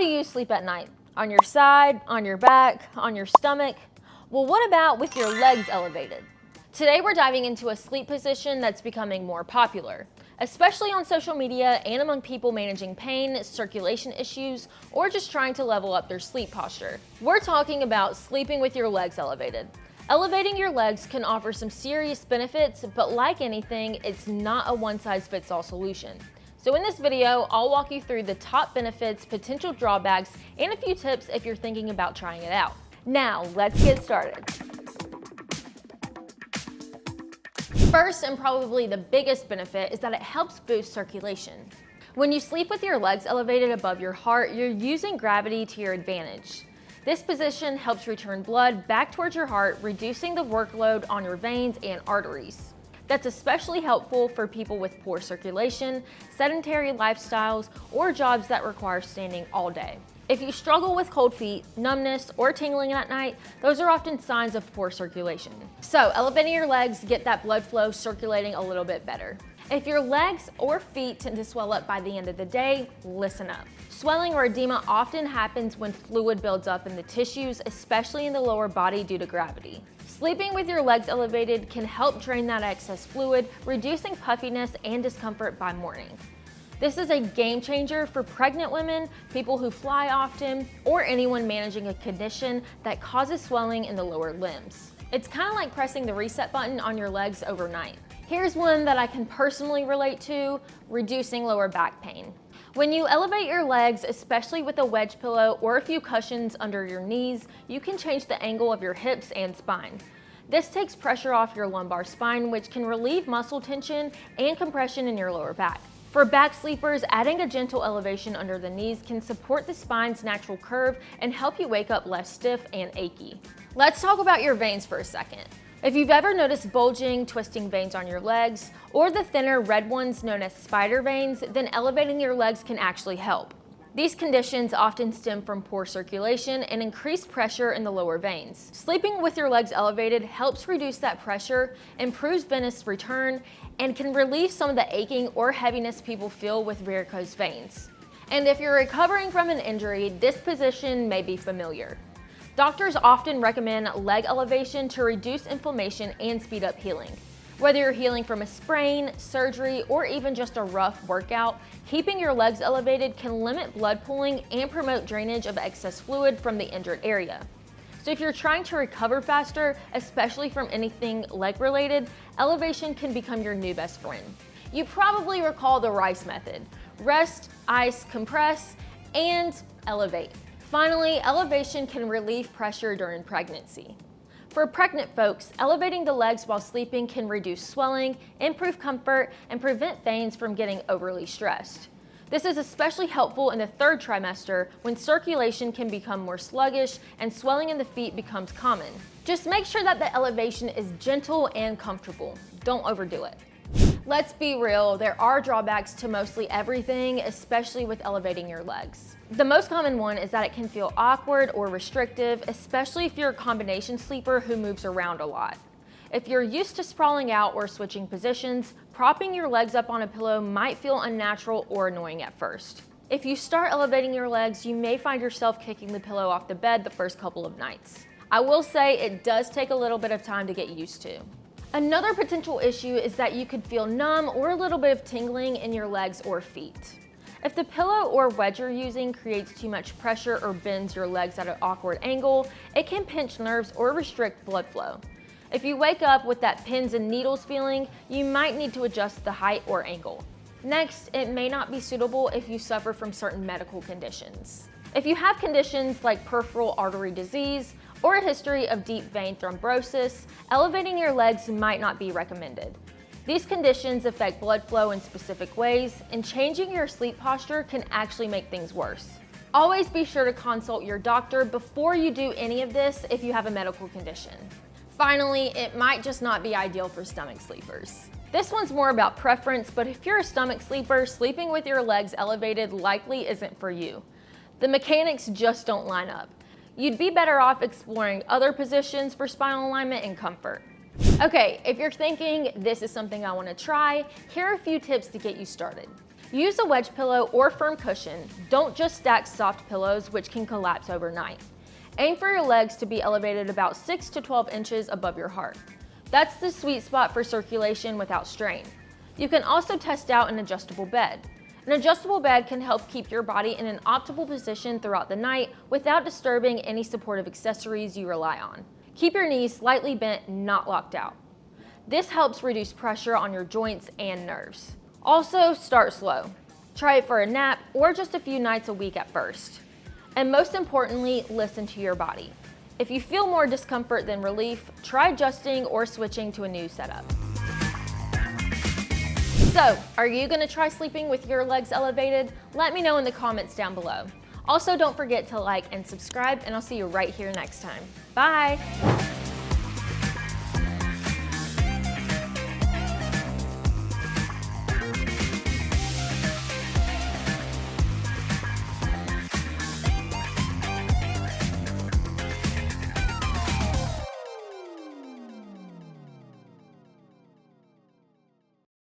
do you sleep at night? On your side, on your back, on your stomach? Well, what about with your legs elevated? Today we're diving into a sleep position that's becoming more popular, especially on social media and among people managing pain, circulation issues, or just trying to level up their sleep posture. We're talking about sleeping with your legs elevated. Elevating your legs can offer some serious benefits, but like anything, it's not a one-size-fits-all solution. So in this video, I'll walk you through the top benefits, potential drawbacks, and a few tips if you're thinking about trying it out. Now, let's get started. First, and probably the biggest benefit, is that it helps boost circulation. When you sleep with your legs elevated above your heart, you're using gravity to your advantage. This position helps return blood back towards your heart, reducing the workload on your veins and arteries. That's especially helpful for people with poor circulation, sedentary lifestyles, or jobs that require standing all day. If you struggle with cold feet, numbness, or tingling at night, those are often signs of poor circulation. So elevating your legs get that blood flow circulating a little bit better. If your legs or feet tend to swell up by the end of the day, listen up. Swelling or edema often happens when fluid builds up in the tissues, especially in the lower body due to gravity. Sleeping with your legs elevated can help drain that excess fluid, reducing puffiness and discomfort by morning. This is a game changer for pregnant women, people who fly often, or anyone managing a condition that causes swelling in the lower limbs. It's kind of like pressing the reset button on your legs overnight. Here's one that I can personally relate to: reducing lower back pain. When you elevate your legs, especially with a wedge pillow or a few cushions under your knees, you can change the angle of your hips and spine. This takes pressure off your lumbar spine, which can relieve muscle tension and compression in your lower back. For back sleepers, adding a gentle elevation under the knees can support the spine's natural curve and help you wake up less stiff and achy. Let's talk about your veins for a second. If you've ever noticed bulging, twisting veins on your legs, or the thinner red ones known as spider veins, then elevating your legs can actually help. These conditions often stem from poor circulation and increased pressure in the lower veins. Sleeping with your legs elevated helps reduce that pressure, improves venous return, and can relieve some of the aching or heaviness people feel with varicose veins. And if you're recovering from an injury, this position may be familiar. Doctors often recommend leg elevation to reduce inflammation and speed up healing. Whether you're healing from a sprain, surgery, or even just a rough workout, keeping your legs elevated can limit blood pooling and promote drainage of excess fluid from the injured area. So if you're trying to recover faster, especially from anything leg-related, elevation can become your new best friend. You probably recall the RICE method: rest, ice, compress, and elevate. Finally, elevation can relieve pressure during pregnancy. For pregnant folks, elevating the legs while sleeping can reduce swelling, improve comfort, and prevent veins from getting overly stressed. This is especially helpful in the third trimester when circulation can become more sluggish and swelling in the feet becomes common. Just make sure that the elevation is gentle and comfortable. Don't overdo it. Let's be real, there are drawbacks to mostly everything, especially with elevating your legs. The most common one is that it can feel awkward or restrictive, especially if you're a combination sleeper who moves around a lot. If you're used to sprawling out or switching positions, propping your legs up on a pillow might feel unnatural or annoying at first. If you start elevating your legs, you may find yourself kicking the pillow off the bed the first couple of nights. I will say it does take a little bit of time to get used to. Another potential issue is that you could feel numb or a little bit of tingling in your legs or feet. If the pillow or wedge you're using creates too much pressure or bends your legs at an awkward angle, it can pinch nerves or restrict blood flow. If you wake up with that pins and needles feeling, you might need to adjust the height or angle. Next, it may not be suitable if you suffer from certain medical conditions. If you have conditions like peripheral artery disease or a history of deep vein thrombosis, elevating your legs might not be recommended. These conditions affect blood flow in specific ways, and changing your sleep posture can actually make things worse. Always be sure to consult your doctor before you do any of this if you have a medical condition. Finally, it might just not be ideal for stomach sleepers. This one's more about preference, but if you're a stomach sleeper, sleeping with your legs elevated likely isn't for you. The mechanics just don't line up. You'd be better off exploring other positions for spinal alignment and comfort. Okay, if you're thinking this is something I want to try, here are a few tips to get you started. Use a wedge pillow or firm cushion. Don't just stack soft pillows, which can collapse overnight. Aim for your legs to be elevated about 6 to 12 inches above your heart. That's the sweet spot for circulation without strain. You can also test out an adjustable bed. An adjustable bed can help keep your body in an optimal position throughout the night without disturbing any supportive accessories you rely on. Keep your knees slightly bent, not locked out. This helps reduce pressure on your joints and nerves. Also, start slow. Try it for a nap or just a few nights a week at first. And most importantly, listen to your body. If you feel more discomfort than relief, try adjusting or switching to a new setup. So, are you gonna try sleeping with your legs elevated? Let me know in the comments down below. Also, don't forget to like and subscribe, and I'll see you right here next time. Bye.